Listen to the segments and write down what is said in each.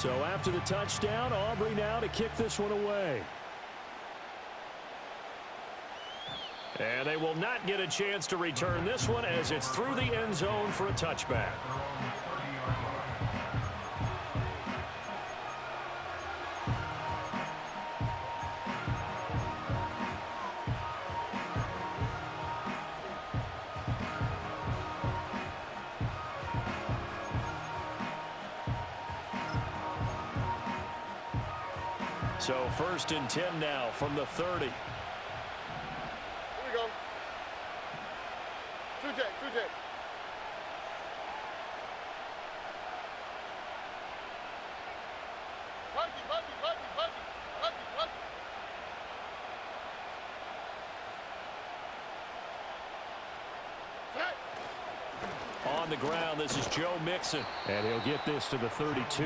So after the touchdown, Aubrey now to kick this one away. And they will not get a chance to return this one as it's through the end zone for a touchback. So 1st and 10 now from the 30. Here we go. 2J, 2J. On the ground, this is Joe Mixon. And he'll get this to the 32.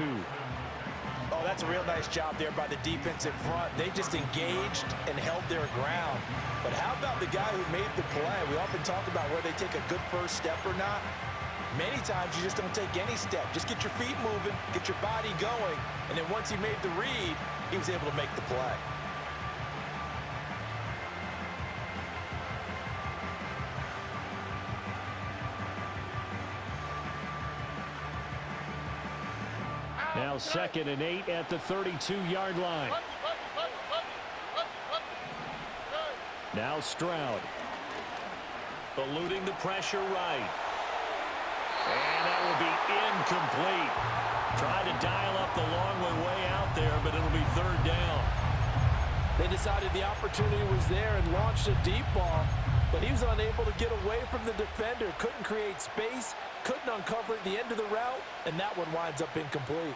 Oh, that's a real nice job there by the defensive front. They just engaged and held their ground. But how about the guy who made the play? We often talk about whether they take a good first step or not. Many times you just don't take any step. Just get your feet moving, get your body going, and then once he made the read, he was able to make the play. Now 2nd and 8 at the 32-yard line. Now Stroud. Eluding the pressure right. And that will be incomplete. Tried to dial up the long way out there, but it'll be 3rd down. They decided the opportunity was there and launched a deep ball, but he was unable to get away from the defender. Couldn't create space, couldn't uncover at the end of the route, and that one winds up incomplete.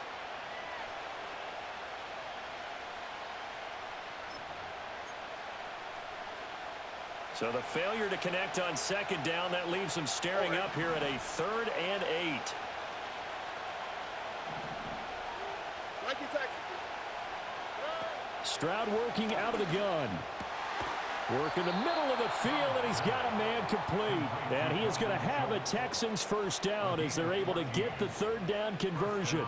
So the failure to connect on 2nd down, that leaves them staring up here at a 3rd and 8. Stroud working out of the gun. Work in the middle of the field, and he's got a man complete. And he is going to have a Texans 1st down as they're able to get the 3rd down conversion.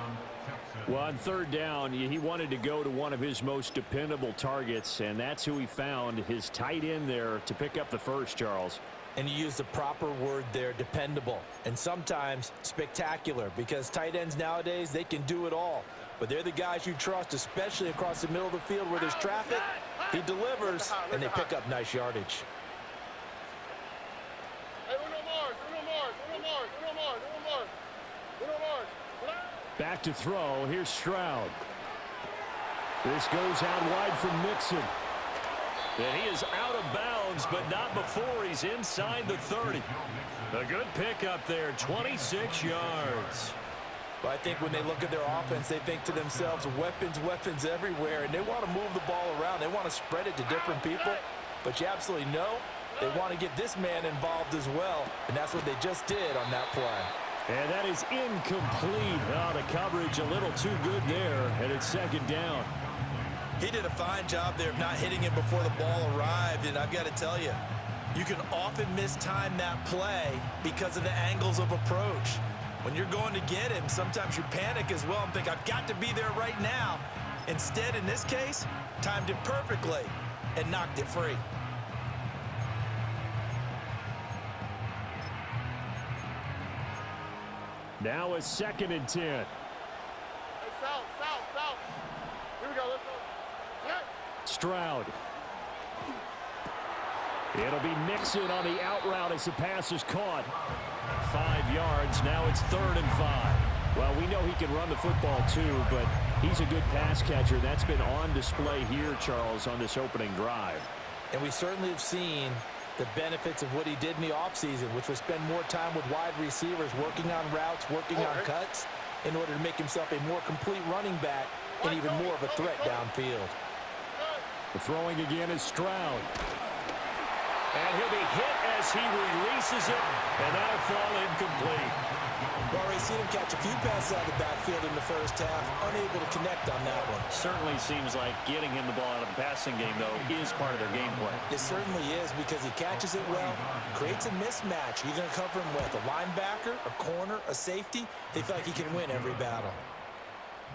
Well, on 3rd down, he wanted to go to one of his most dependable targets, and that's who he found, his tight end there, to pick up the first, Charles. And you used the proper word there, dependable, and sometimes spectacular, because tight ends nowadays, they can do it all. But they're the guys you trust, especially across the middle of the field where there's traffic. He delivers, and they pick up nice yardage. Back to throw. Here's Stroud. This goes out wide from Mixon. And he is out of bounds, but not before he's inside the 30. A good pickup there, 26 yards. But I think when they look at their offense, they think to themselves, weapons, weapons everywhere, and they want to move the ball around. They want to spread it to different people. But you absolutely know they want to get this man involved as well, and that's what they just did on that play. And that is incomplete. Oh, the coverage a little too good there, and it's 2nd down. He did a fine job there of not hitting him before the ball arrived, and I've got to tell you, you can often mistime that play because of the angles of approach. When you're going to get him, sometimes you panic as well and think, I've got to be there right now. Instead, in this case, timed it perfectly and knocked it free. Now a 2nd and 10. Hey, south. Here we go, let's go. Yeah. Stroud. It'll be Mixon on the out route as the pass is caught. 5 yards. Now it's 3rd and 5. Well, we know he can run the football too, but he's a good pass catcher. That's been on display here, Charles, on this opening drive. And we certainly have seen the benefits of what he did in the offseason, which was spend more time with wide receivers, working on routes, working on cuts, in order to make himself a more complete running back and even more of a threat downfield. The throwing again is Stroud. And he'll be hit as he releases it, and that'll fall incomplete. We've already seen him catch a few passes out of the backfield in the first half, unable to connect on that one. Certainly seems like getting him the ball out of the passing game, though, is part of their game plan. It certainly is, because he catches it well, creates a mismatch. You're going to cover him with a linebacker, a corner, a safety. They feel like he can win every battle.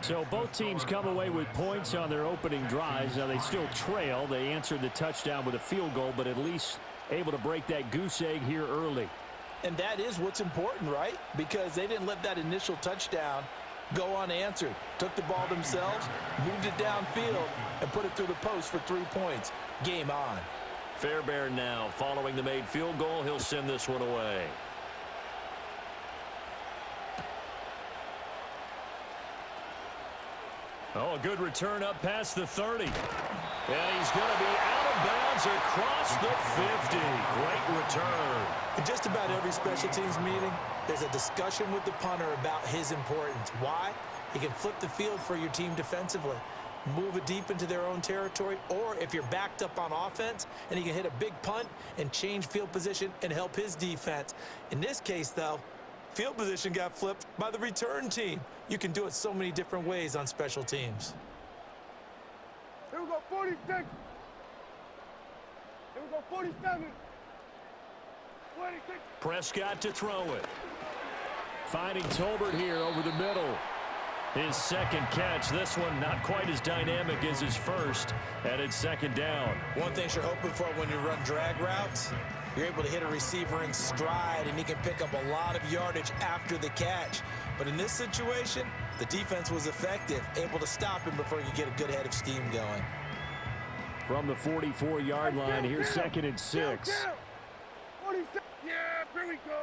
So both teams come away with points on their opening drives. Now they still trail. They answered the touchdown with a field goal, but at least able to break that goose egg here early. And that is what's important, right? Because they didn't let that initial touchdown go unanswered. Took the ball themselves, moved it downfield, and put it through the post for 3 points. Game on. Fairbairn now following the made field goal. He'll send this one away. Oh, a good return up past the 30. And he's going to be out of bounds across the 50. Great return. In just about every special teams meeting, there's a discussion with the punter about his importance. Why? He can flip the field for your team defensively, move it deep into their own territory, or if you're backed up on offense, and he can hit a big punt and change field position and help his defense. In this case, though, field position got flipped by the return team. You can do it so many different ways on special teams. Here we go, 46. Here we go, 47. 26. Prescott to throw it. Finding Tolbert here over the middle. His second catch. This one not quite as dynamic as his first, and it's second down. One thing you're hoping for when you run drag routes, you're able to hit a receiver in stride, and he can pick up a lot of yardage after the catch. But in this situation, the defense was effective, able to stop him before he could get a good head of steam going. From the 44-yard line, here's second and 6. 46. Yeah, here we go.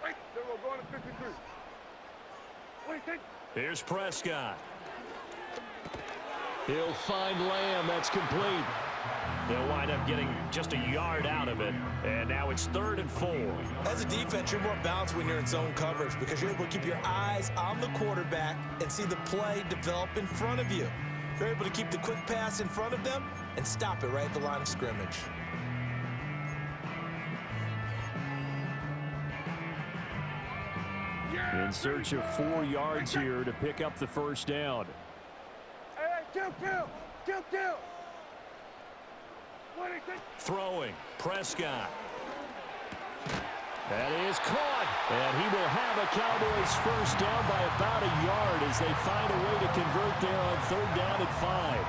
Right, there we go, going to 53. 26. Here's Prescott. He'll find Lamb. That's complete. They'll wind up getting just a yard out of it. And now it's 3rd and 4. As a defense, you're more balanced when you're in zone coverage because you're able to keep your eyes on the quarterback and see the play develop in front of you. You're able to keep the quick pass in front of them and stop it right at the line of scrimmage. In search of 4 yards here to pick up the first down. Hey, kill. Throwing, Prescott. That is caught, and he will have a Cowboys first down by about a yard as they find a way to convert there on 3rd down and 5.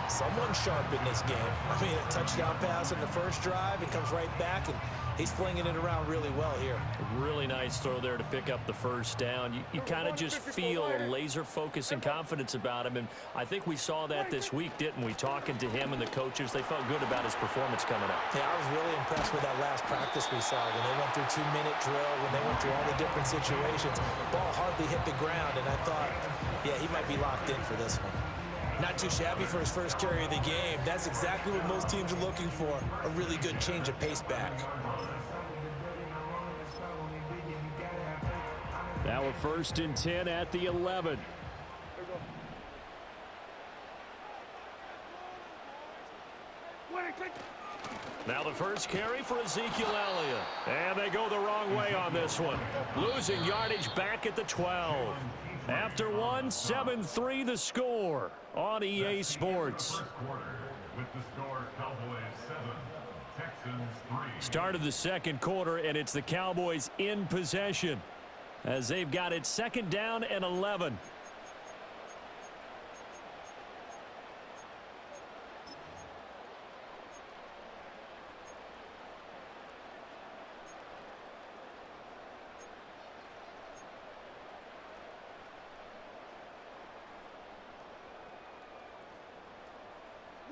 Someone sharp in this game. I mean, a touchdown pass in the first drive, and comes right back, and he's flinging it around really well here. Really nice throw there to pick up the first down. You kind of just feel a laser focus and confidence about him, and I think we saw that this week, didn't we? Talking to him and the coaches, they felt good about his performance coming up. Yeah, I was really impressed with that last practice we saw when they went through 2-minute drill, when they went through all the different situations. Ball hardly hit the ground, and I thought, yeah, he might be locked in for this one. Not too shabby for his first carry of the game. That's exactly what most teams are looking for, a really good change of pace back. Now a 1st and 10 at the 11. Now the first carry for Ezekiel Elliott. And they go the wrong way on this one. Losing yardage back at the 12. After 1, 7-3 the score on EA Sports. Start of the second quarter, and it's the Cowboys in possession as they've got it 2nd down and 11.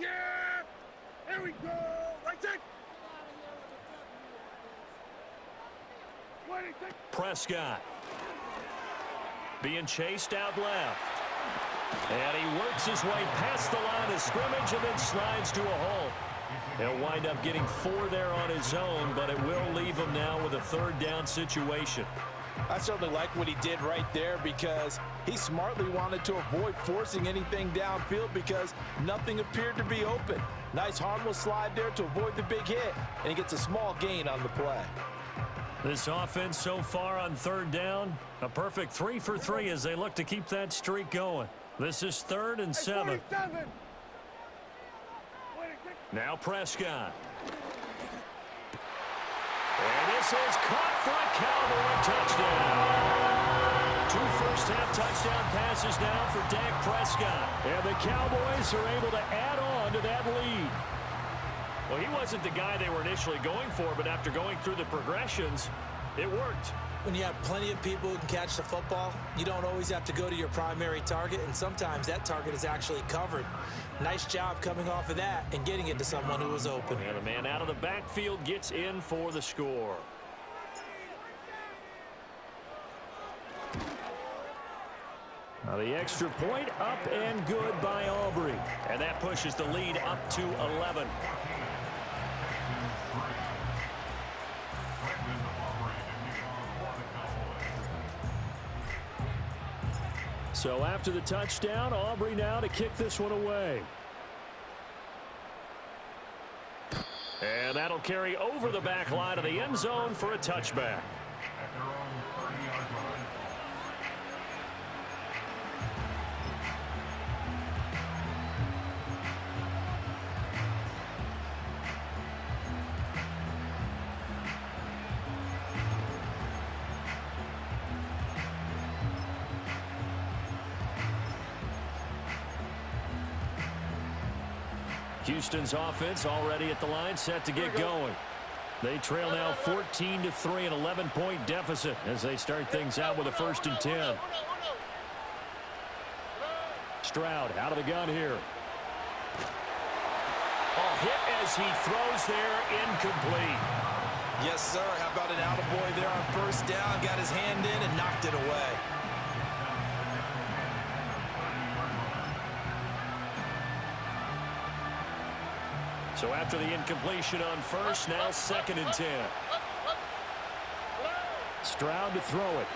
Yeah, here we go. Right side. 26. Prescott being chased out left. And he works his way past the line of scrimmage and then slides to a halt. He'll wind up getting 4 there on his own, but it will leave him now with a 3rd down situation. I certainly like what he did right there because he smartly wanted to avoid forcing anything downfield because nothing appeared to be open. Nice harmless slide there to avoid the big hit, and he gets a small gain on the play. This offense so far on 3rd down, a perfect 3 for 3 as they look to keep that streak going. This is 3rd and 7. Now Prescott. And this is caught for a Cowboy touchdown. 2 first first half touchdown passes now for Dak Prescott. And the Cowboys are able to add on to that lead. Well, he wasn't the guy they were initially going for, but after going through the progressions, it worked. When you have plenty of people who can catch the football, you don't always have to go to your primary target, and sometimes that target is actually covered. Nice job coming off of that and getting it to someone who was open. And the man out of the backfield gets in for the score. Now the extra point up and good by Aubrey. And that pushes the lead up to 11. So after the touchdown, Aubrey now to kick this one away. And that'll carry over the back line of the end zone for a touchback. Houston's offense already at the line, set to get going. They trail now 14-3, an 11-point deficit as they start things out with a 1st and 10. Stroud out of the gun here. Oh, hit as he throws there, incomplete. Yes, sir. How about an attaboy there on first down? Got his hand in and knocked it away. So after the incompletion on first, now 2nd and 10. Stroud to throw it.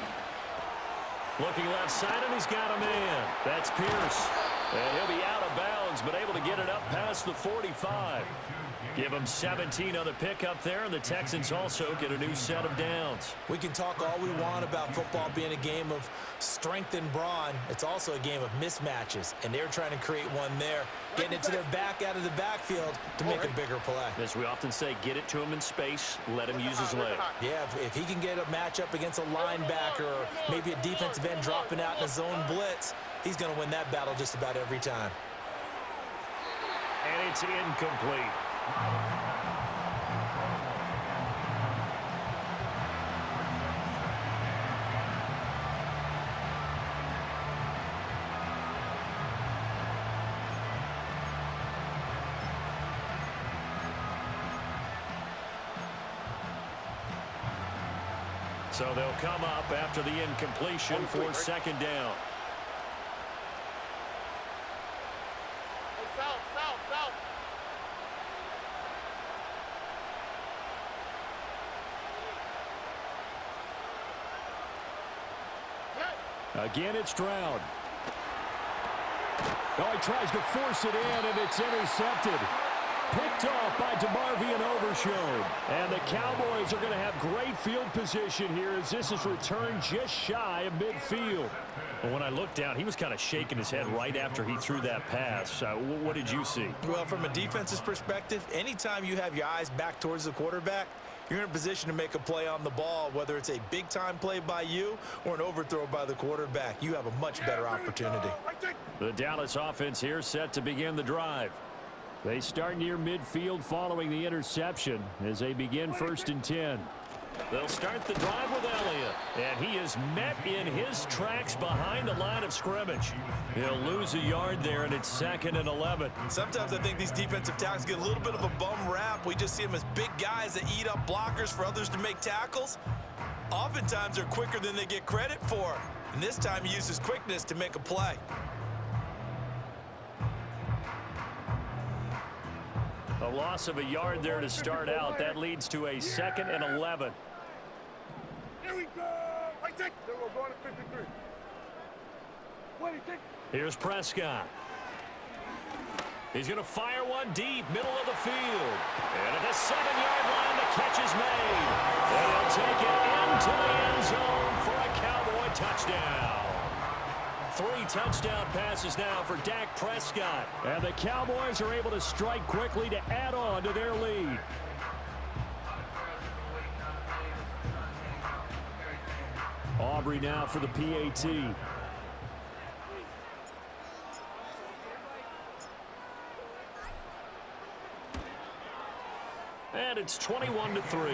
Looking left side, and he's got a man. That's Pierce. And he'll be out of bounds, but able to get it up past the 45. Give him 17 on the pickup there, and the Texans also get a new set of downs. We can talk all we want about football being a game of strength and brawn. It's also a game of mismatches, and they're trying to create one there, getting it to their back out of the backfield to make a bigger play. As we often say, get it to him in space, let him use his leg. Yeah, if he can get a matchup against a linebacker or maybe a defensive end dropping out in a zone blitz, he's going to win that battle just about every time. And it's incomplete. So they'll come up after the incompletion for 2nd down. Again, it's Stroud. Oh, he tries to force it in, and it's intercepted. Picked off by DeMarvion Overshown. And the Cowboys are going to have great field position here as this is returned just shy of midfield. Well, when I looked down, he was kind of shaking his head right after he threw that pass. What did you see? Well, from a defense's perspective, anytime you have your eyes back towards the quarterback, you're in a position to make a play on the ball, whether it's a big-time play by you or an overthrow by the quarterback. You have a much better opportunity. The Dallas offense here set to begin the drive. They start near midfield following the interception as they begin 1st and 10. They'll start the drive with Elliott, and he is met in his tracks behind the line of scrimmage. He'll lose a yard there, and it's 2nd and 11. Sometimes I think these defensive tackles get a little bit of a bum rap. We just see them as big guys that eat up blockers for others to make tackles. Oftentimes, they're quicker than they get credit for, and this time he uses quickness to make a play. A loss of a yard there to start out. That leads to a 2nd and 11. Here we go. I take. Then we're going to 53. What do you think? Here's Prescott. He's going to fire one deep, middle of the field. And at the 7-yard line, the catch is made. And he'll take it into the end zone for a Cowboy touchdown. 3 touchdown passes now for Dak Prescott. And the Cowboys are able to strike quickly to add on to their lead. Aubrey now for the PAT. And it's 21-3.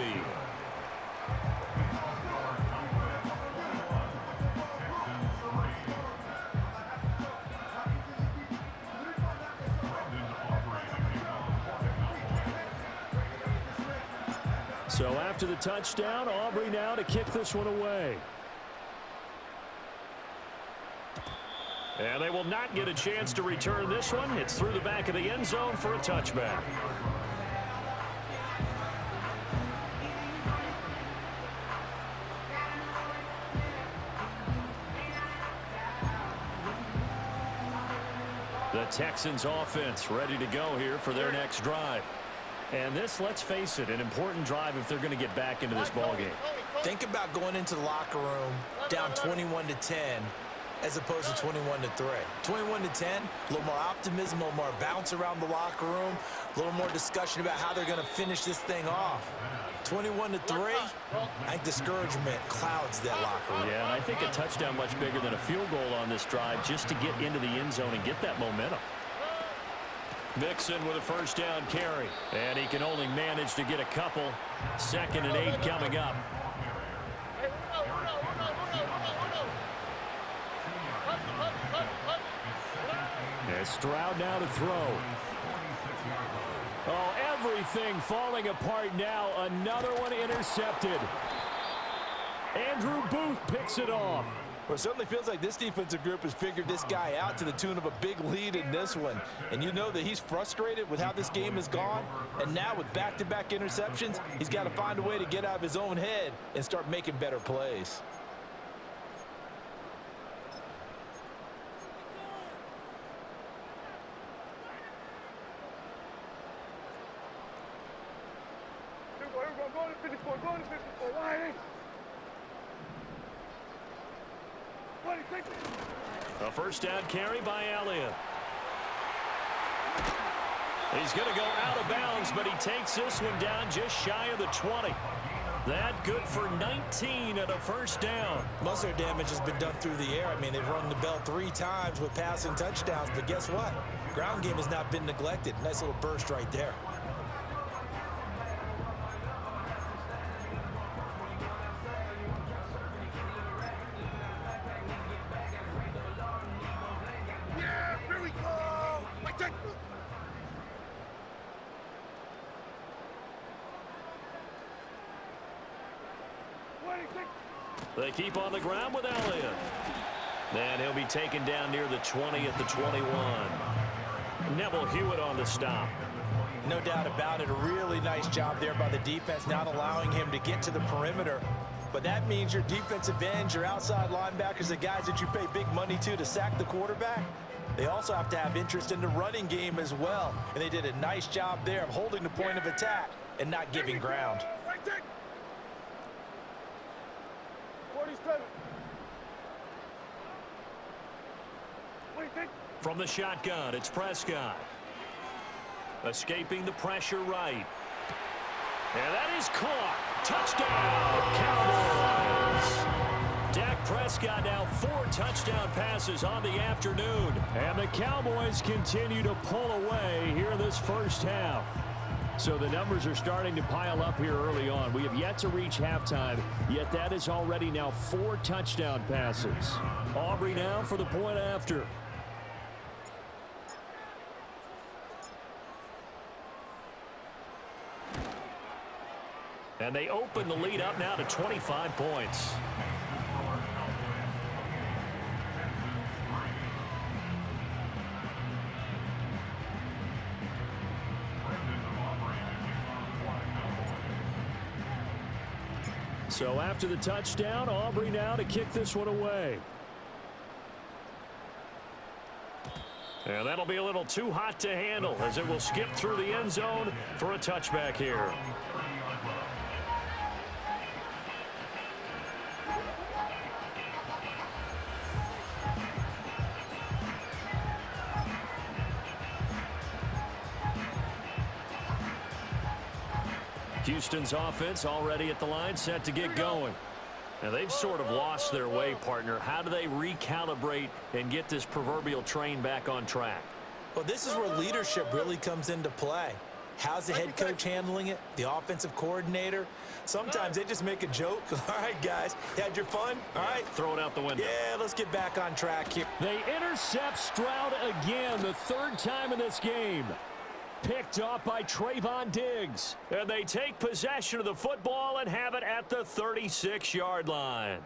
So after the touchdown, Aubrey now to kick this one away. And they will not get a chance to return this one. It's through the back of the end zone for a touchback. The Texans offense ready to go here for their next drive. And this, let's face it, an important drive if they're going to get back into this ballgame. Think about going into the locker room down 21-10 as opposed to 21-3. 21-10, a little more optimism, a little more bounce around the locker room, a little more discussion about how they're going to finish this thing off. 21-3, I think discouragement clouds that locker room. Yeah, and I think a touchdown much bigger than a field goal on this drive just to get into the end zone and get that momentum. Mixon with a first down carry, and he can only manage to get a couple. 2nd and 8 coming up. And Stroud now to throw. Oh, everything falling apart now. Another one intercepted. Andrew Booth picks it off. Well, it certainly feels like this defensive group has figured this guy out to the tune of a big lead in this one. And you know that he's frustrated with how this game has gone. And now with back-to-back interceptions, he's got to find a way to get out of his own head and start making better plays. Go to 54, go to 54, why? A first down carry by Elliott. He's going to go out of bounds, but he takes this one down just shy of the 20. That good for 19 at a first down. Most of their damage has been done through the air. I mean, they've rung the bell 3 times with passing touchdowns, but guess what? Ground game has not been neglected. Nice little burst right there. They keep on the ground with Elliott. And he'll be taken down near the 20 at the 21. Neville Hewitt on the stop. No doubt about it. A really nice job there by the defense, not allowing him to get to the perimeter. But that means your defensive ends, your outside linebackers, the guys that you pay big money to sack the quarterback, they also have to have interest in the running game as well. And they did a nice job there of holding the point of attack and not giving ground. From the shotgun, it's Prescott. Escaping the pressure right. And that is caught. Touchdown, Cowboys. Dak Prescott now 4 touchdown passes on the afternoon. And the Cowboys continue to pull away here in this first half. So the numbers are starting to pile up here early on. We have yet to reach halftime, yet that is already now 4 touchdown passes. Aubrey now for the point after. And they open the lead up now to 25 points. So after the touchdown, Aubrey now to kick this one away. And that'll be a little too hot to handle as it will skip through the end zone for a touchback here. Houston's offense already at the line, set to get going. And they've sort of lost their way, partner. How do they recalibrate and get this proverbial train back on track? Well, this is where leadership really comes into play. How's the head coach handling it? The offensive coordinator? Sometimes they just make a joke. All right, guys, you had your fun? All right. Throw it out the window. Yeah, let's get back on track here. They intercept Stroud again, the third time in this game. Picked off by Trayvon Diggs. And they take possession of the football and have it at the 36-yard line.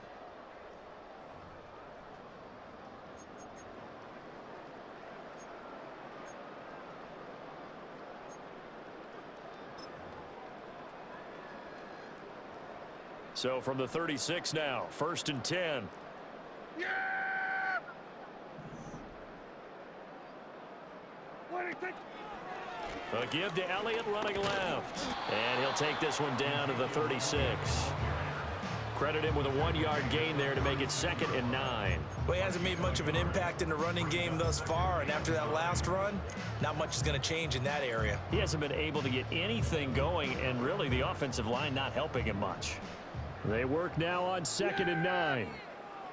So from the 36 now, 1st and 10. Yeah! A give to Elliott running left. And he'll take this one down to the 36. Credit him with a 1-yard gain there to make it 2nd and 9. Well, he hasn't made much of an impact in the running game thus far, and after that last run, not much is going to change in that area. He hasn't been able to get anything going, and really the offensive line not helping him much. They work now on 2nd and 9.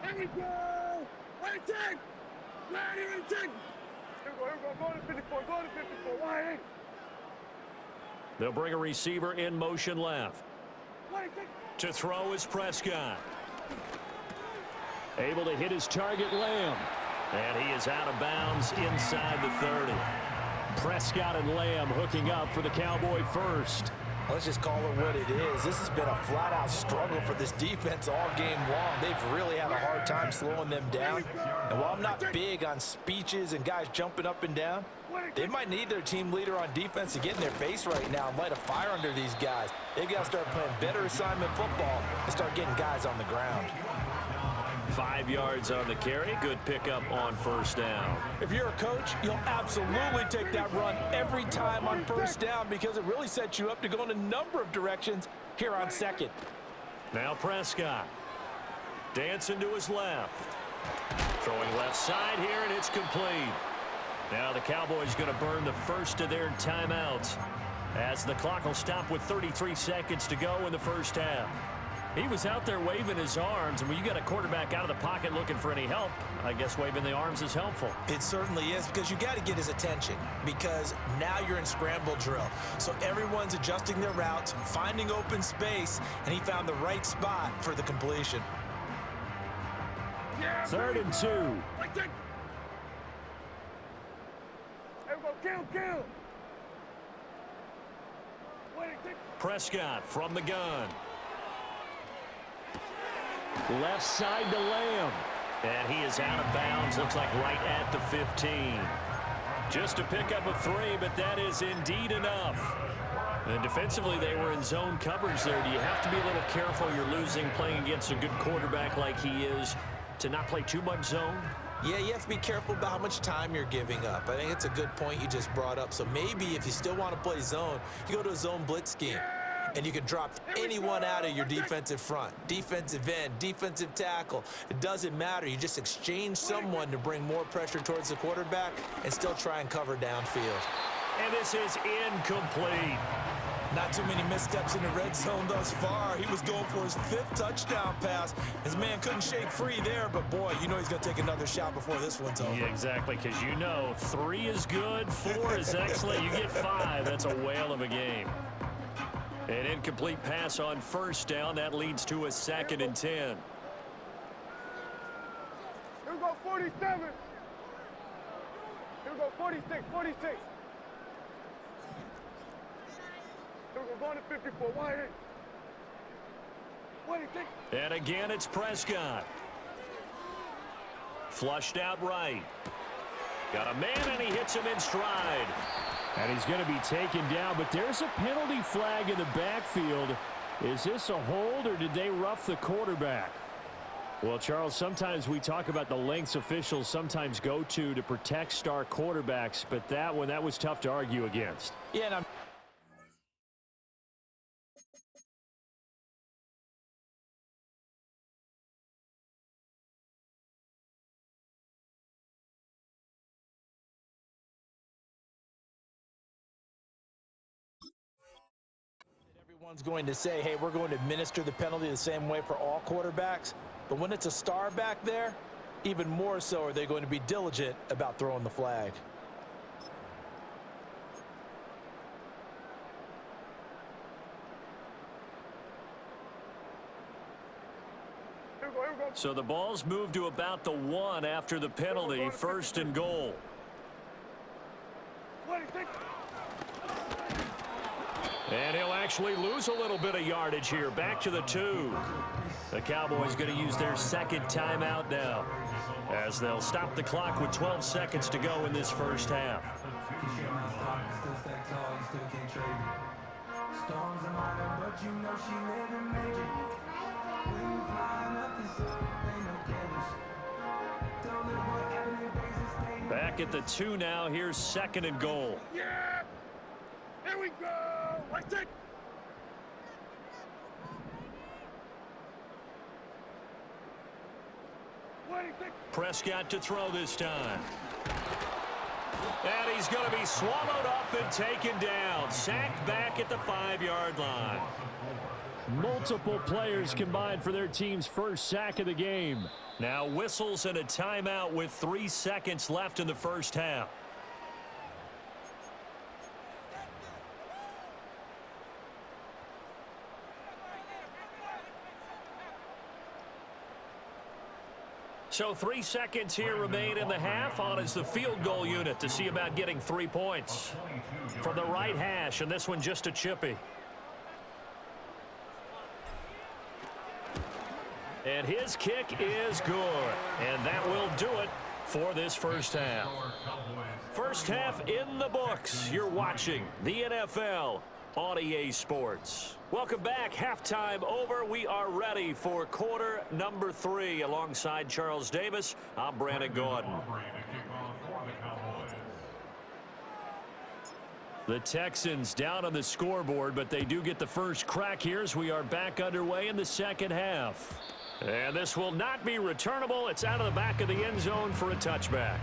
Here we go! Right take! Right here, take! Here we go, go to 54, go to 54, wide. They'll bring a receiver in motion left. To throw is Prescott. Able to hit his target, Lamb. And he is out of bounds inside the 30. Prescott and Lamb hooking up for the Cowboy first. Let's just call it what it is. This has been a flat-out struggle for this defense all game long. They've really had a hard time slowing them down. And while I'm not big on speeches and guys jumping up and down, they might need their team leader on defense to get in their face right now and light a fire under these guys. They've got to start playing better assignment football and start getting guys on the ground. 5 yards on the carry. Good pickup on 1st down. If you're a coach, you'll absolutely take that run every time on 1st down because it really sets you up to go in a number of directions here on 2nd. Now Prescott. Dancing to his left. Throwing left side here, and it's complete. Now the Cowboys going to burn the first of their timeouts as the clock will stop with 33 seconds to go in the 1st half. He was out there waving his arms, and when you got a quarterback out of the pocket looking for any help, I guess waving the arms is helpful. It certainly is, because you got to get his attention, because now you're in scramble drill. So everyone's adjusting their routes, finding open space, and he found the right spot for the completion. 3rd and 2. Kill. Prescott from the gun. Left side to Lamb. And he is out of bounds. Looks like right at the 15. Just to pick up a 3, but that is indeed enough. And defensively, they were in zone coverage there. Do you have to be a little careful? You're losing playing against a good quarterback like he is to not play too much zone? Yeah, you have to be careful about how much time you're giving up. I think it's a good point you just brought up. So maybe if you still want to play zone, you go to a zone blitz scheme. And you can drop anyone out of your defensive front, defensive end, defensive tackle. It doesn't matter. You just exchange someone to bring more pressure towards the quarterback and still try and cover downfield. And this is incomplete. Not too many missteps in the red zone thus far. He was going for his 5th touchdown pass. His man couldn't shake free there, but boy, you know he's going to take another shot before this one's over. Yeah, exactly, because you know 3 is good, 4 is excellent. You get 5. That's a whale of a game. An incomplete pass on 1st down. That leads to a 2nd and 10. Here we go, 47. Here we go, 46. Here we go, going to 54. Wide. And again, it's Prescott. Flushed out right. Got a man, and he hits him in stride. And he's going to be taken down, but there's a penalty flag in the backfield. Is this a hold, or did they rough the quarterback? Well, Charles, sometimes we talk about the lengths officials sometimes go to protect star quarterbacks, but that one, that was tough to argue against. Yeah, and I'm Everyone's going to say, hey, we're going to administer the penalty the same way for all quarterbacks. But when it's a star back there, even more so are they going to be diligent about throwing the flag. So the ball's moved to about the 1 after the penalty, 1st and goal. And he'll actually lose a little bit of yardage here. Back to the 2. The Cowboys going to use their 2nd timeout now, as they'll stop the clock with 12 seconds to go in this first half. Back at the 2 now. Here's 2nd and goal. Yeah! Here we go! Let's take. Prescott to throw this time. And he's going to be swallowed up and taken down. Sacked back at the 5-yard line. Multiple players combined for their team's first sack of the game. Now whistles and a timeout with 3 seconds left in the first half. So 3 seconds here remain in the half. On is the field goal unit to see about getting 3 points. From the right hash, and this one just a chippy. And his kick is good. And that will do it for this first half. First half in the books. You're watching the NFL on EA Sports. Welcome back. Halftime over. We are ready for quarter number 3. Alongside Charles Davis, I'm Brandon Gordon. The Texans down on the scoreboard, but they do get the first crack here as we are back underway in the second half. And this will not be returnable. It's out of the back of the end zone for a touchback.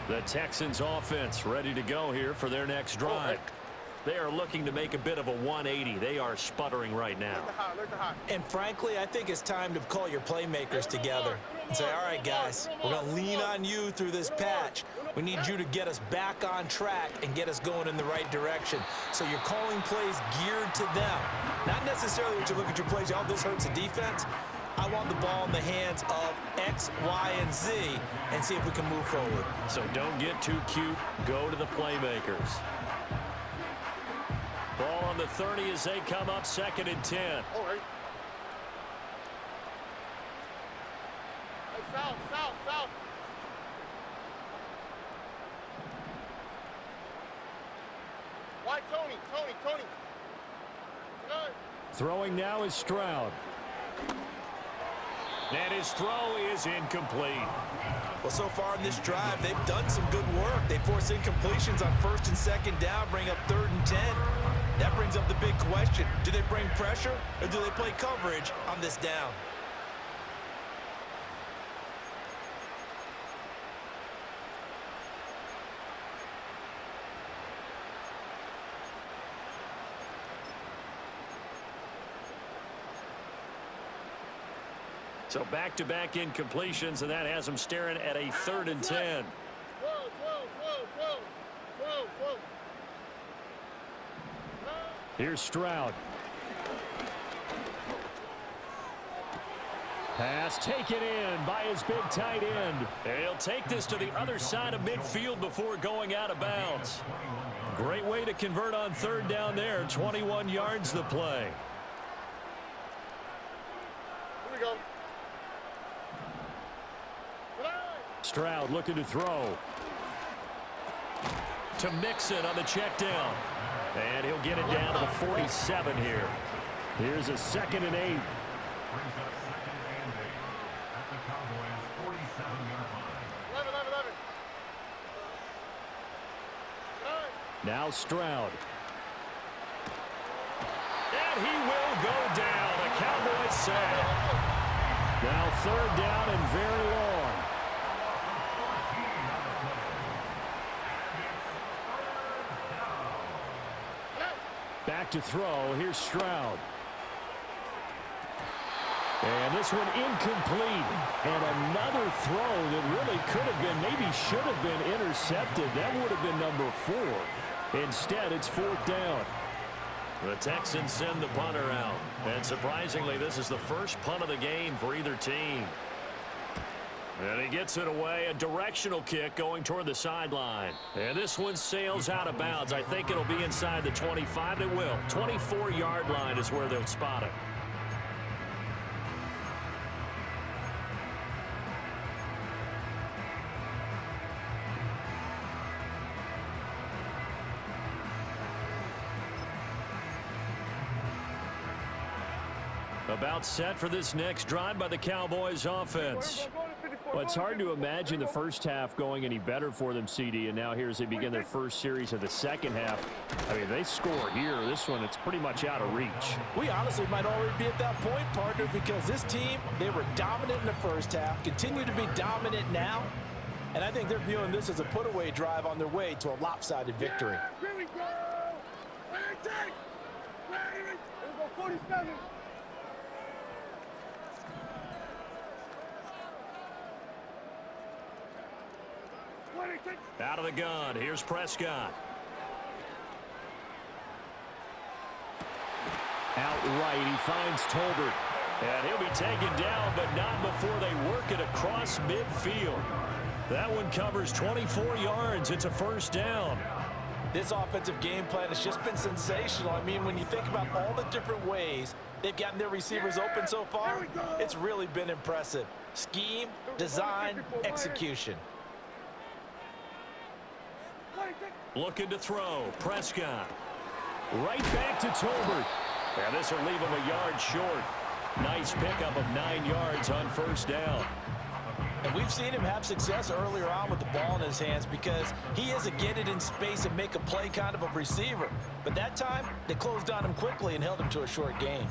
The Texans offense ready to go here for their next drive. They are looking to make a bit of a 180. They are sputtering right now. And frankly, I think it's time to call your playmakers together and say, all right, guys, we're going to lean on you through this patch. We need you to get us back on track and get us going in the right direction. So you're calling plays geared to them. Not necessarily when you look at your plays, oh, this hurts the defense. I want the ball in the hands of X, Y, and Z and see if we can move forward. So don't get too cute. Go to the playmakers. Ball on the 30 as they come up 2nd and 10. All right. Hey, south. Why, Tony? Good. Throwing now is Stroud. And his throw is incomplete. Well, so far in this drive, they've done some good work. They force incompletions on 1st and 2nd down, bring up 3rd and 10. That brings up the big question. Do they bring pressure or do they play coverage on this down? So back-to-back incompletions, and that has them staring at a 3rd and 10. Whoa. Here's Stroud. Pass taken in by his big tight end. And he'll take this to the other side of midfield before going out of bounds. Great way to convert on 3rd down there. 21 yards the play. Here we go. Stroud looking to throw. To Mixon on the check down. And he'll get it down to the 47 here. Here's a 2nd and 8. Brings up 2nd and 8 at the Cowboys' 47-yard line. 11. Now Stroud. And he will go down. A Cowboys sack. Now third down and very long. Back to throw. Here's Stroud. And this one incomplete. And another throw that really could have been, maybe should have been intercepted. That would have been number 4. Instead, it's fourth down. The Texans send the punter out. And surprisingly, this is the first punt of the game for either team. And he gets it away, a directional kick going toward the sideline. And this one sails out of bounds. I think it'll be inside the 25. It will. 24-yard line is where they'll spot it. About set for this next drive by the Cowboys offense. Well, it's hard to imagine the first half going any better for them, CD, and now here as they begin their first series of the second half. I mean, they score here. This one, it's pretty much out of reach. We honestly might already be at that point, partner, because this team, they were dominant in the first half, continue to be dominant now, and I think they're viewing this as a put-away drive on their way to a lopsided victory. Here we go. Ready, take. Ready, here we go, 47. Out of the gun. Here's Prescott. Outright, he finds Tolbert. And he'll be taken down, but not before they work it across midfield. That one covers 24 yards. It's a first down. This offensive game plan has just been sensational. I mean, when you think about all the different ways they've gotten their receivers open so far, it's really been impressive. Scheme, design, execution. Looking to throw. Prescott. Right back to Tolbert. And this will leave him a yard short. Nice pickup of 9 yards on first down. And we've seen him have success earlier on with the ball in his hands because he is a get it in space and make a play kind of a receiver. But that time, they closed on him quickly and held him to a short gain.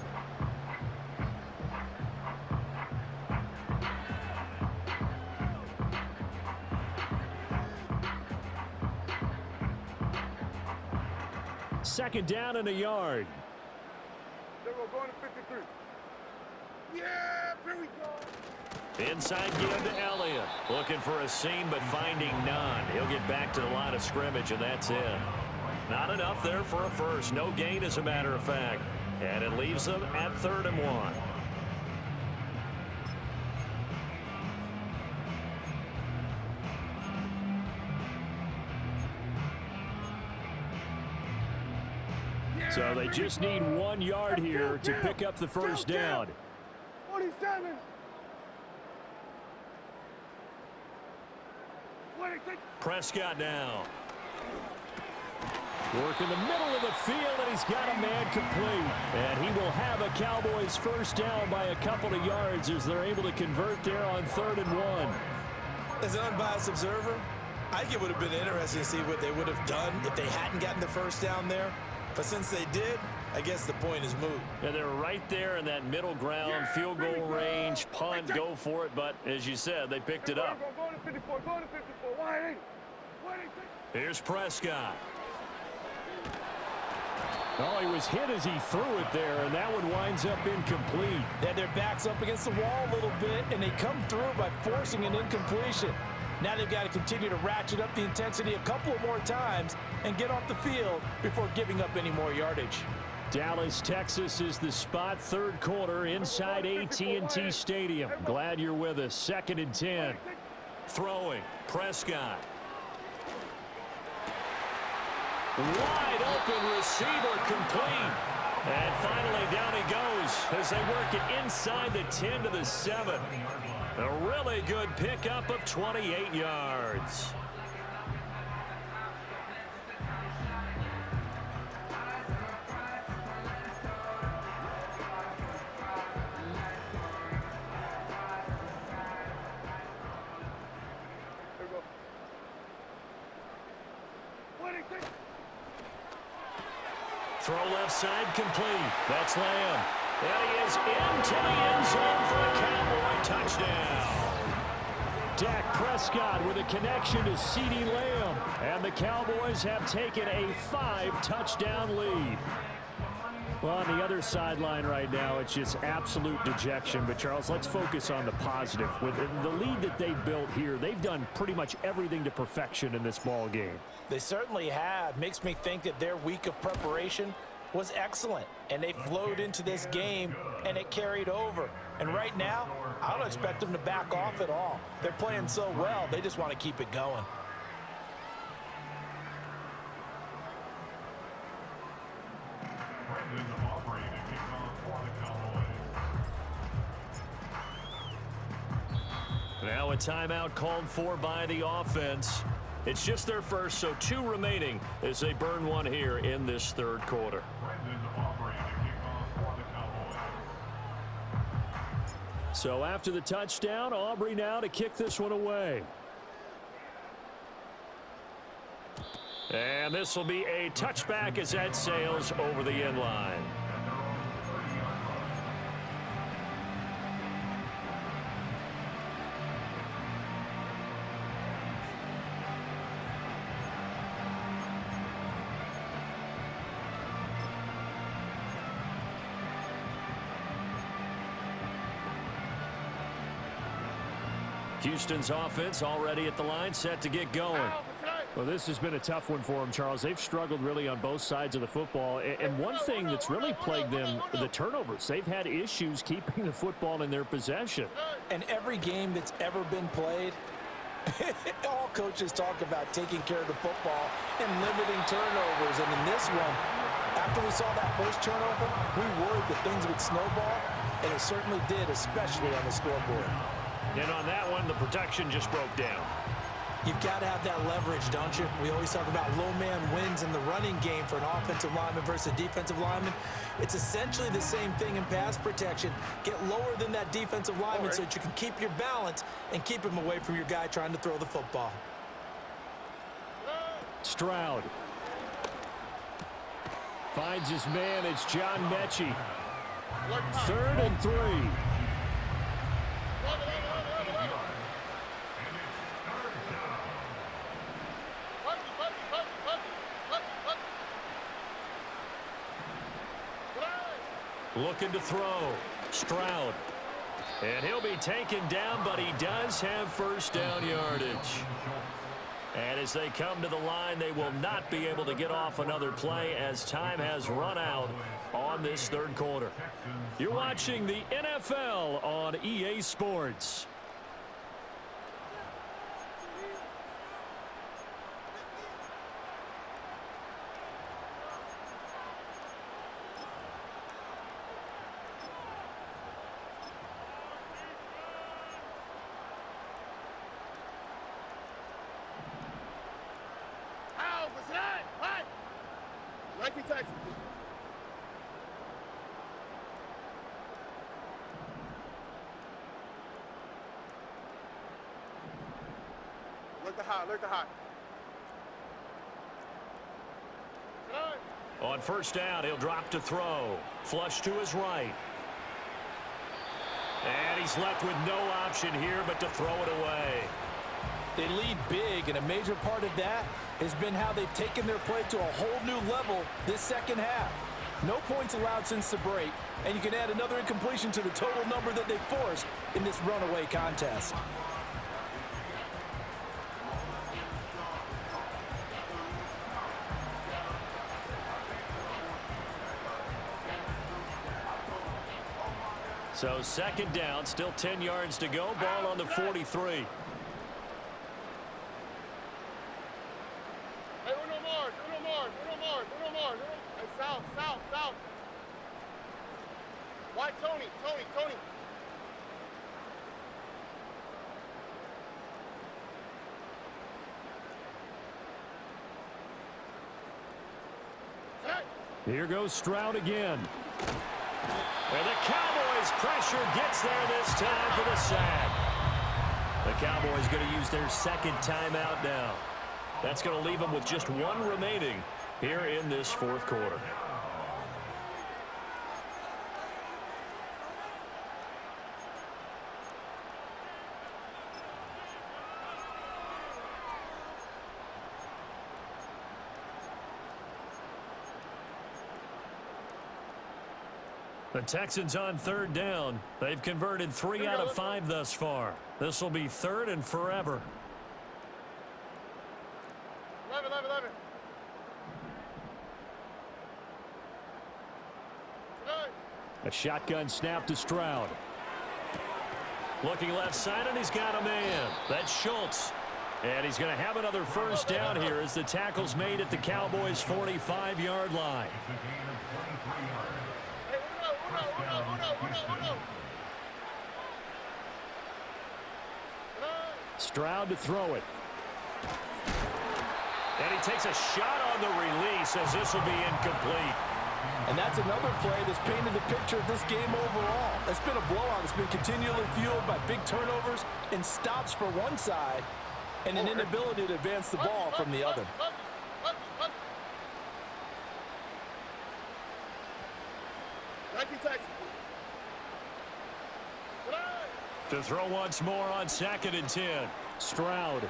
Second down and a yard. There we go, going to 53. Yeah, here we go. Inside give to Elliott. Looking for a seam, but finding none. He'll get back to the line of scrimmage, and that's it. Not enough there for a first. No gain, as a matter of fact. And it leaves them at 3rd and 1. So they just need 1 yard here to pick up the first down. 47. Prescott now. Work in the middle of the field, and he's got a man complete. And he will have a Cowboys first down by a couple of yards as they're able to convert there on 3rd and 1. As an unbiased observer, I think it would have been interesting to see what they would have done if they hadn't gotten the first down there. But since they did, I guess the point is moot. Yeah, they're right there in that middle ground, field goal range, punt, go for it. But as you said, they picked it up. Go to 54, go to 54. Wide. Here's Prescott. Oh, he was hit as he threw it there, and that one winds up incomplete. They had their backs up against the wall a little bit, and they come through by forcing an incompletion. Now they've got to continue to ratchet up the intensity a couple more times and get off the field before giving up any more yardage. Dallas, Texas is the spot, 3rd quarter inside AT&T Stadium. Glad you're with us. 2nd and 10. Throwing. Prescott. Wide open receiver complete. And finally down he goes as they work it inside the 10 to the 7. A really good pickup of 28 yards. Throw left side complete. That's Lamb. And he is into the end zone for a Cowboy touchdown. Dak Prescott with a connection to CeeDee Lamb. And the Cowboys have taken a 5-touchdown lead. Well, on the other sideline right now, it's just absolute dejection. But, Charles, let's focus on the positive. With the lead that they built here, they've done pretty much everything to perfection in this ball game. They certainly have. Makes me think that their week of preparation was excellent. And they flowed into this game, and it carried over. And right now, I don't expect them to back off at all. They're playing so well, they just want to keep it going. Now a timeout called for by the offense. It's just their first, so 2 remaining as they burn one here in this third quarter. So after the touchdown, Aubrey now to kick this one away. And this will be a touchback as that sails over the end line. Houston's offense already at the line, set to get going. Well, this has been a tough one for them, Charles. They've struggled really on both sides of the football. And one thing that's really plagued them, the turnovers. They've had issues keeping the football in their possession. And every game that's ever been played, all coaches talk about taking care of the football and limiting turnovers. And in this one, after we saw that first turnover, we worried that things would snowball, and it certainly did, especially on the scoreboard. And on that one, the protection just broke down. You've got to have that leverage, don't you? We always talk about low man wins in the running game for an offensive lineman versus a defensive lineman. It's essentially the same thing in pass protection. Get lower than that defensive lineman so that you can keep your balance and keep him away from your guy trying to throw the football. Stroud finds his man. It's John Mechie. 3rd and 3. Looking to throw. Stroud. And he'll be taken down, but he does have first down yardage. And as they come to the line, they will not be able to get off another play as time has run out on this third quarter. You're watching the NFL on EA Sports. Look the hot. On first down, he'll drop to throw. Flush to his right. And he's left with no option here but to throw it away. They lead big, and a major part of that has been how they've taken their play to a whole new level this second half. No points allowed since the break, and you can add another incompletion to the total number that they forced in this runaway contest. So second down, still 10 yards to go. Ball on the 43. Hey, uno more. Hey, south. Why Tony? Here goes Stroud again. And the Cowboys pressure gets there this time for the sack. The Cowboys going to use their second timeout now. That's going to leave them with just 1 remaining here in this fourth quarter. The Texans on third down. They've converted 3 out of 5 thus far. This will be third and forever. 11. A shotgun snap to Stroud. Looking left side, and he's got a man. That's Schultz. And he's going to have another first down here as the tackle's made at the Cowboys' 45-yard line. Stroud to throw it. And he takes a shot on the release as this will be incomplete. And that's another play that's painted the picture of this game overall. It's been a blowout. It's been continually fueled by big turnovers and stops for one side and an inability to advance the ball from the other. To throw once more on 2nd and 10. Stroud.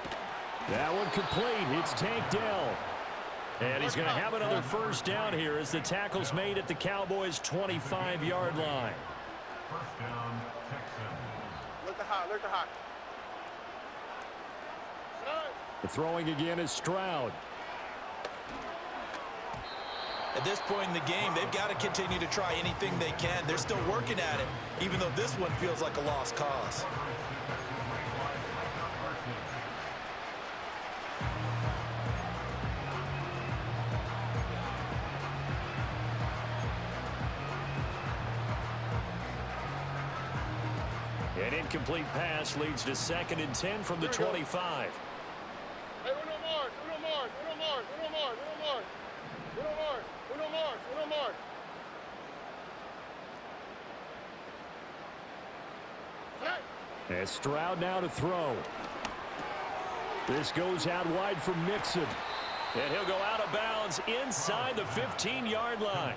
That one complete. It's Tank Dell. And he's going to have another first down here as the tackle's made at the Cowboys' 25-yard line. First down, Texans. Look the high. The throwing again is Stroud. At this point in the game, they've got to continue to try anything they can. They're still working at it, even though this one feels like a lost cause. An incomplete pass leads to 2nd and 10 from the 25. Hey, Uno Mars. And Stroud now to throw. This goes out wide for Mixon. And he'll go out of bounds inside the 15-yard line.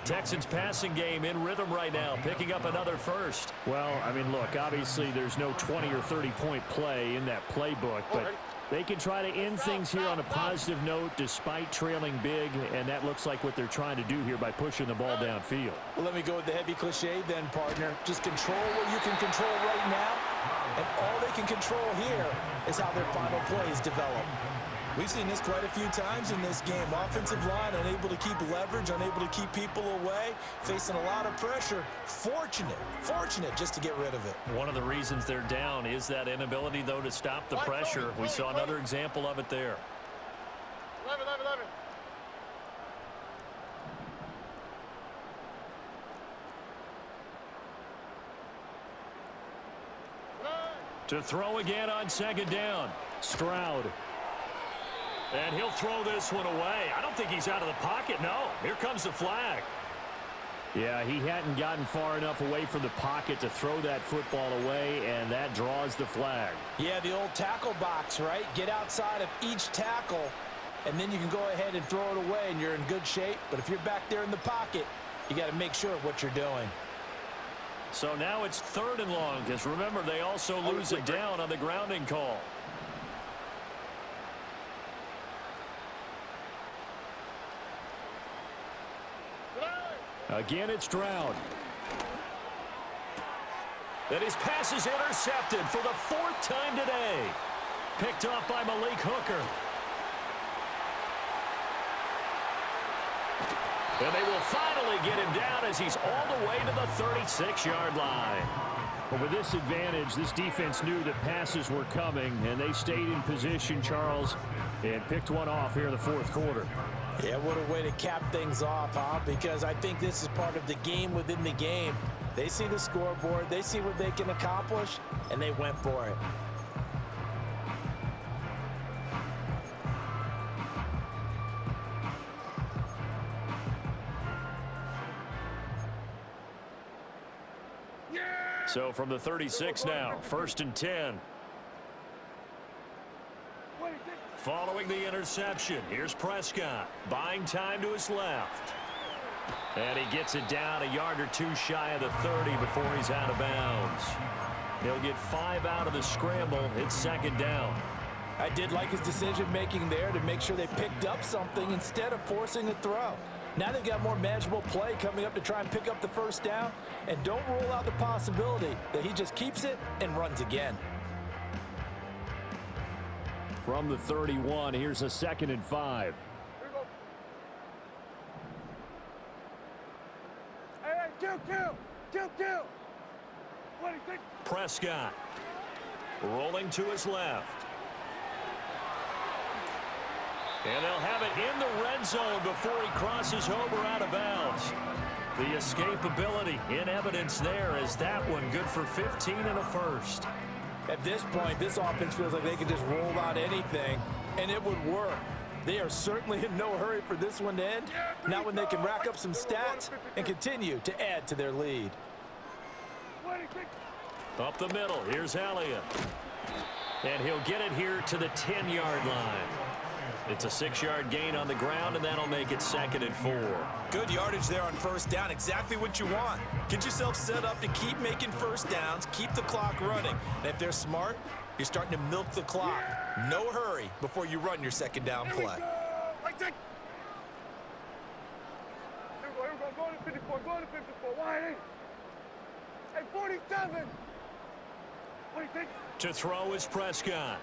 Texans passing game in rhythm right now, picking up another first. Well, I mean, look, obviously there's no 20 or 30-point play in that playbook, but they can try to end things here on a positive note despite trailing big, and that looks like what they're trying to do here by pushing the ball downfield. Well, let me go with the heavy cliche then, partner. Just control what you can control right now, and all they can control here is how their final plays develop. We've seen this quite a few times in this game. Offensive line unable to keep leverage, unable to keep people away, facing a lot of pressure. Fortunate just to get rid of it. One of the reasons they're down is that inability, though, to stop the pressure. We saw another example of it there. 11. To throw again on 2nd down. Stroud. And he'll throw this one away. I don't think he's out of the pocket. No, here comes the flag. Yeah, he hadn't gotten far enough away from the pocket to throw that football away, and that draws the flag. Yeah, the old tackle box, right? Get outside of each tackle, and then you can go ahead and throw it away, and you're in good shape. But if you're back there in the pocket, you got to make sure of what you're doing. So now it's 3rd and long, because remember, they also lose it down on the grounding call. Again, it's Stroud. And his pass is intercepted for the 4th time today. Picked off by Malik Hooker. And they will finally get him down as he's all the way to the 36-yard line. But with this advantage, this defense knew that passes were coming, and they stayed in position, Charles, and picked one off here in the 4th quarter. Yeah, what a way to cap things off, huh? Because I think this is part of the game within the game. They see the scoreboard, they see what they can accomplish, and they went for it. So from the 36 now, 1st and 10. Following the interception, here's Prescott, buying time to his left. And he gets it down a yard or two shy of the 30 before he's out of bounds. He'll get 5 out of the scramble. It's 2nd down. I did like his decision-making there to make sure they picked up something instead of forcing a throw. Now they've got more manageable play coming up to try and pick up the first down. And don't rule out the possibility that he just keeps it and runs again. From the 31, here's a 2nd and 5. Here we go. Hey, kill. 26. Prescott rolling to his left. And they'll have it in the red zone before he crosses over out of bounds. The escapability in evidence there as that one good for 15 and a first. At this point, this offense feels like they could just roll out anything, and it would work. They are certainly in no hurry for this one to end, not when they can rack up some stats and continue to add to their lead. 26. Up the middle, here's Elliott. And he'll get it here to the 10-yard line. It's a 6-yard gain on the ground, and that'll make it 2nd and 4. Good yardage there on first down, exactly what you want. Get yourself set up to keep making first downs, keep the clock running. And if they're smart, you're starting to milk the clock. No hurry before you run your 2nd down play. Right side. Here we go. Go to 54. Wide in. Hey, 47. 26. To throw is Prescott.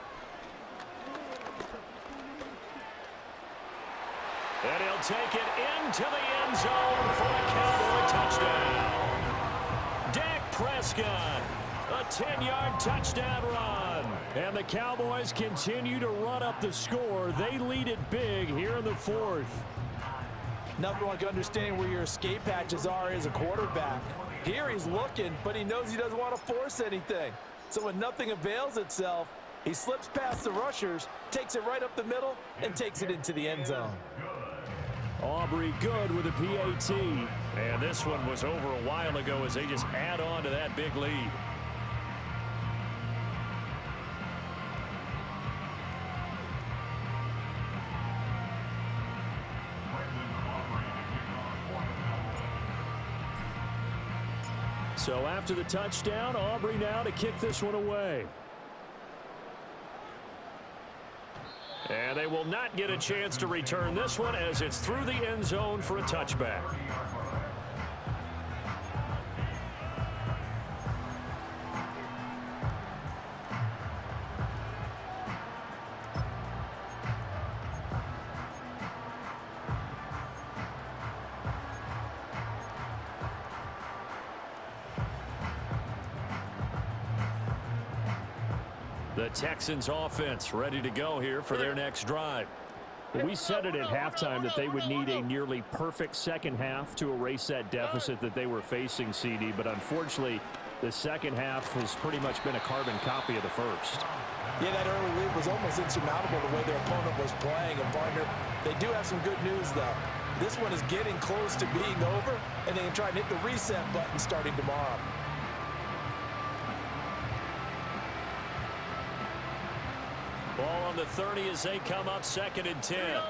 And he'll take it into the end zone for a Cowboy touchdown. Dak Prescott, a 10-yard touchdown run. And the Cowboys continue to run up the score. They lead it big here in the 4th. Nothing like understanding where your escape patches are as a quarterback. Here he's looking, but he knows he doesn't want to force anything. So when nothing avails itself, he slips past the rushers, takes it right up the middle, and takes it into the end zone. Aubrey good with a PAT. And this one was over a while ago as they just add on to that big lead. So after the touchdown, Aubrey now to kick this one away. And they will not get a chance to return this one as it's through the end zone for a touchback. The Texans offense ready to go here for their next drive. We said it at halftime that they would need a nearly perfect second half to erase that deficit that they were facing, CD, but unfortunately the second half has pretty much been a carbon copy of the first. Yeah, that early lead was almost insurmountable the way their opponent was playing. And partner, they do have some good news though. This one is getting close to being over, and they can try and hit the reset button starting tomorrow. Ball on the 30 as they come up 2nd and 10.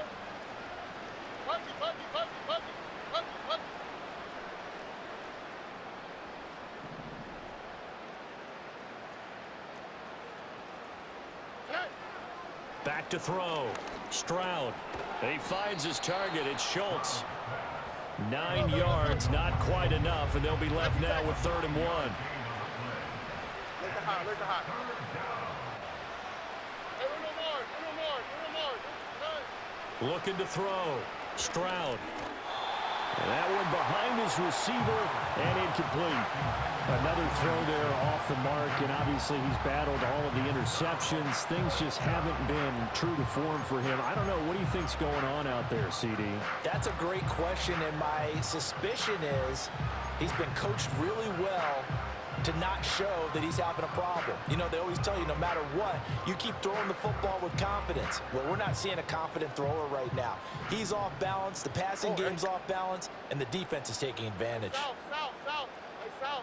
Back to throw. Stroud. He finds his target. It's Schultz. 9 yards, not quite enough, and they'll be left now with 3rd and 1. Look hot. Looking to throw. Stroud. And that one behind his receiver and incomplete. Another throw there off the mark, and obviously he's battled all of the interceptions. Things just haven't been true to form for him. I don't know. What do you think's going on out there, CD? That's a great question, and my suspicion is he's been coached really well to not show that he's having a problem. You know, they always tell you no matter what, you keep throwing the football with confidence. Well, we're not seeing a confident thrower right now. He's off balance, the passing game's off balance, and the defense is taking advantage. South. Hey, south.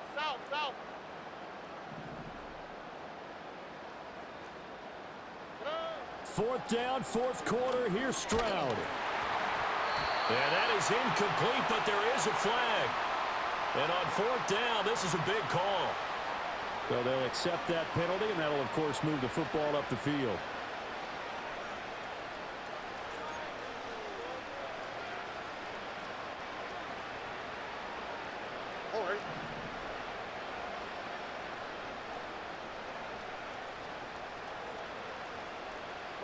4th down, 4th quarter. Here's Stroud. And that is incomplete, but there is a flag. And on 4th down, this is a big call. So they'll accept that penalty, and that'll, of course, move the football up the field.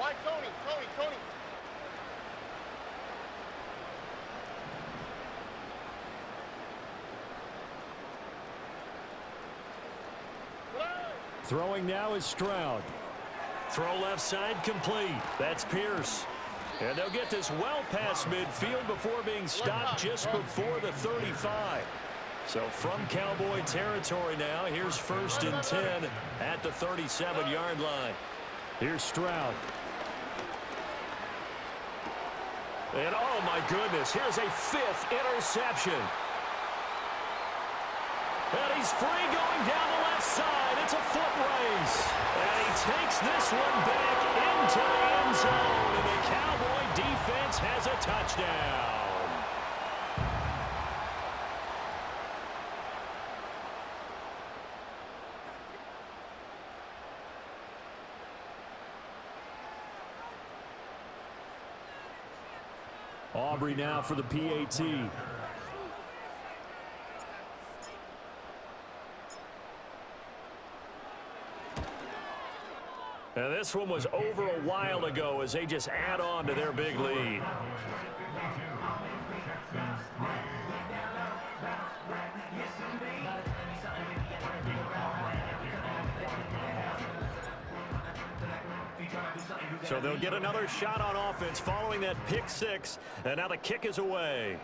Why, Tony? Throwing now is Stroud. Throw left side complete. That's Pierce. And they'll get this well past midfield before being stopped just before the 35. So from Cowboy territory now, here's 1st and 10 at the 37-yard line. Here's Stroud. And oh my goodness, here's a 5th interception. And he's free going down the left side. It's a foot race. And he takes this one back into the end zone. And the Cowboy defense has a touchdown. Aubrey now for the PAT. And this one was over a while ago as they just add on to their big lead. So they'll get another shot on offense following that pick six. And now the kick is away.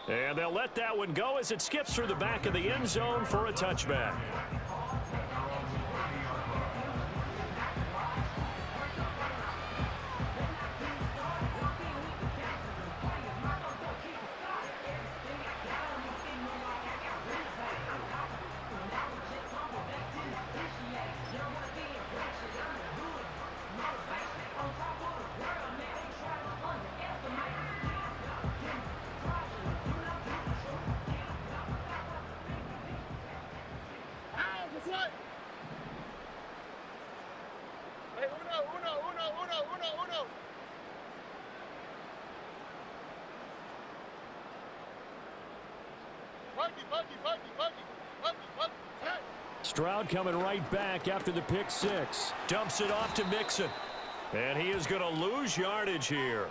And they'll let that one go as it skips through the back of the end zone for a touchback. Stroud coming right back after the pick six. Dumps it off to Mixon. And he is going to lose yardage here.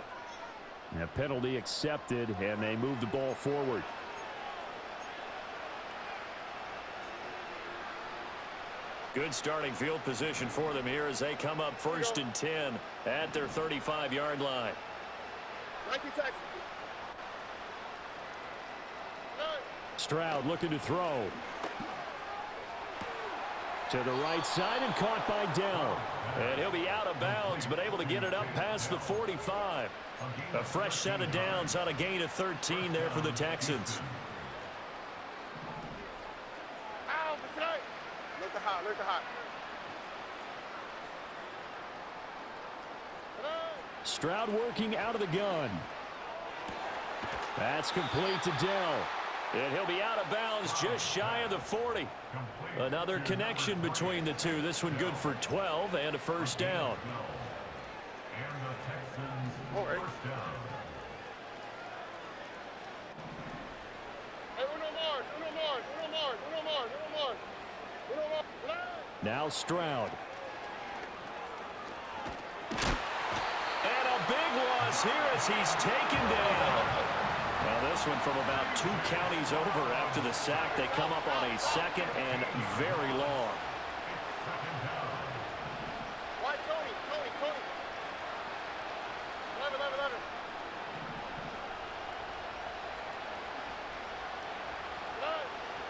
A penalty accepted, and they move the ball forward. Good starting field position for them here as they come up 1st and 10 at their 35-yard line. Stroud looking to throw. To the right side and caught by Dell. And he'll be out of bounds, but able to get it up past the 45. A fresh set of downs on a gain of 13 there for the Texans. Stroud working out of the gun. That's complete to Dell. And he'll be out of bounds just shy of the 40. Another connection between the two. This one good for 12 and a first down. And the Texans first down. Now Stroud. And a big loss here as he's taken down. Now this one from about 2 counties over after the sack. They come up on a 2nd and very long. Why, Tony? Let him.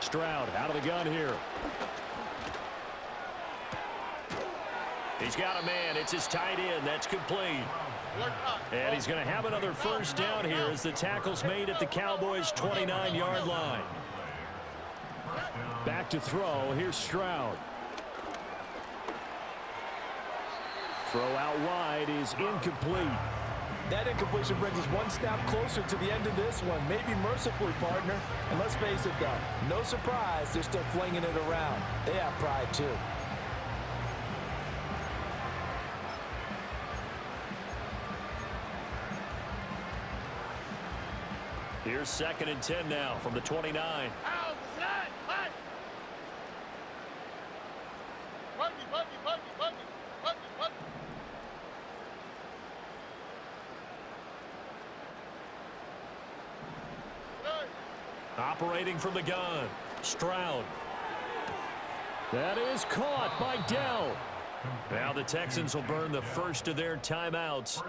Stroud out of the gun here. He's got a man. It's his tight end. That's complete. And he's going to have another first down here as the tackle's made at the Cowboys' 29-yard line. Back to throw. Here's Stroud. Throw out wide is incomplete. That incompletion brings us one step closer to the end of this one. Maybe mercifully, partner. And let's face it, though, no surprise they're still flinging it around. They have pride, too. Here's 2nd and 10 now from the 29. Operating from the gun, Stroud. That is caught by Dell. Now the Texans will burn the first of their timeouts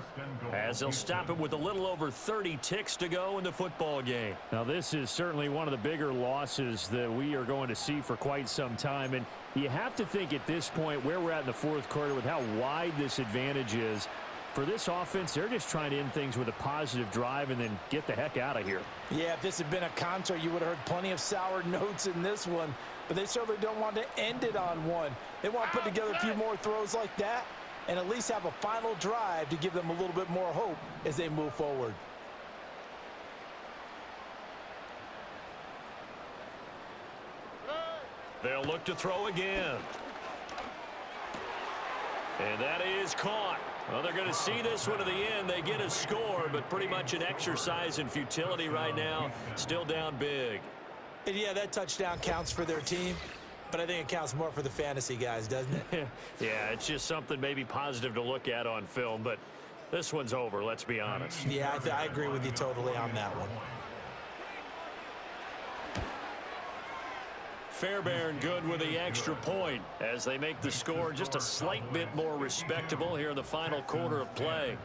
as they'll stop it with a little over 30 ticks to go in the football game. Now this is certainly one of the bigger losses that we are going to see for quite some time. And you have to think at this point where we're at in the fourth quarter with how wide this advantage is. For this offense, they're just trying to end things with a positive drive and then get the heck out of here. Yeah, if this had been a concert, you would have heard plenty of sour notes in this one. But they certainly don't want to end it on one. They want to put together a few more throws like that and at least have a final drive to give them a little bit more hope as they move forward. They'll look to throw again. And that is caught. Well, they're going to see this one to the end. They get a score, but pretty much an exercise in futility right now. Still down big. And yeah, that touchdown counts for their team, but I think it counts more for the fantasy guys, doesn't it? Yeah, it's just something maybe positive to look at on film, but this one's over, let's be honest. Yeah, I agree with you totally on that one. Fairbairn good with the extra point as they make the score just a slight bit more respectable here in the final quarter of play.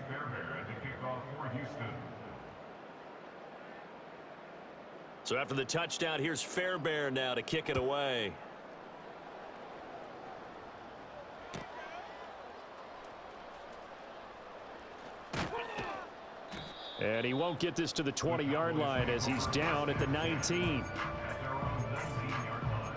Fairbairn to kick off for Houston. So after the touchdown, here's Fairbairn now to kick it away. And he won't get this to the 20-yard line as he's down at the 19. At their own 19-yard line.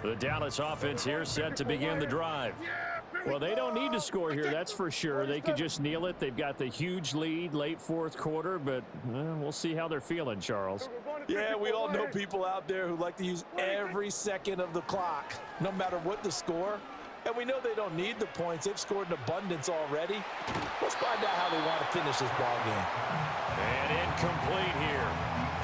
The Dallas offense here set to begin the drive. Well, they don't need to score here, that's for sure. They could just kneel it. They've got the huge lead late fourth quarter, but we'll see how they're feeling, Charles. Yeah, we all know people out there who like to use every second of the clock, no matter what the score. And we know they don't need the points. They've scored in abundance already. Let's find out how they want to finish this ball game. And incomplete here.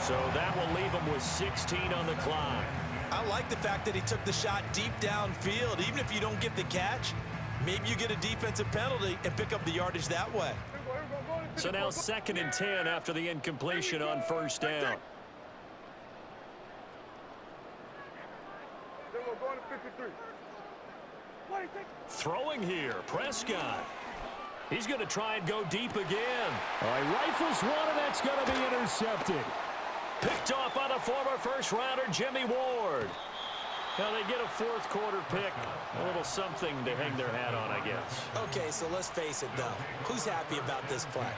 So that will leave them with 16 on the clock. I like the fact that he took the shot deep downfield. Even if you don't get the catch, maybe you get a defensive penalty and pick up the yardage that way. So now 2nd and 10 after the incompletion on first down. Throwing here, Prescott. He's going to try and go deep again. All right, rifles one, and that's going to be intercepted. Picked off by the former first-rounder, Jimmy Ward. Now they get a fourth quarter pick. A little something to hang their hat on, I guess. Okay, so let's face it, though. Who's happy about this play?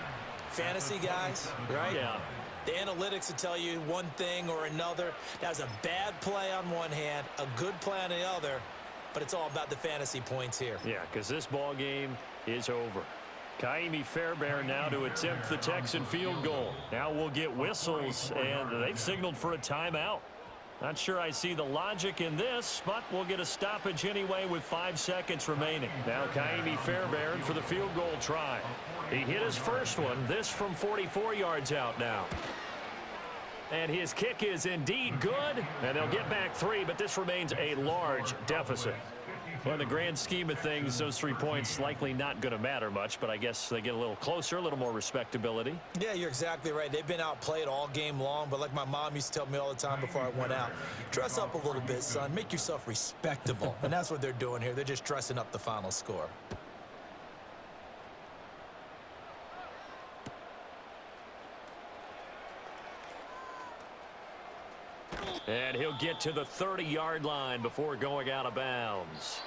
Fantasy guys, right? Yeah. The analytics will tell you one thing or another. That was a bad play on one hand, a good play on the other, but it's all about the fantasy points here. Yeah, because this ball game is over. Kaimi Fairbairn now to attempt the Texan field goal. Now we'll get whistles, and they've signaled for a timeout. Not sure I see the logic in this, but we'll get a stoppage anyway with 5 seconds remaining. Now Kaimi Fairbairn for the field goal try. He hit his first one, this from 44 yards out now. And his kick is indeed good, and they'll get back 3, but this remains a large deficit. Well, in the grand scheme of things, those 3 points likely not going to matter much, but I guess they get a little closer, a little more respectability. Yeah, you're exactly right. They've been outplayed all game long, but like my mom used to tell me all the time before I went out, dress up a little bit, son. Make yourself respectable. And that's what they're doing here. They're just dressing up the final score. And he'll get to the 30-yard line before going out of bounds.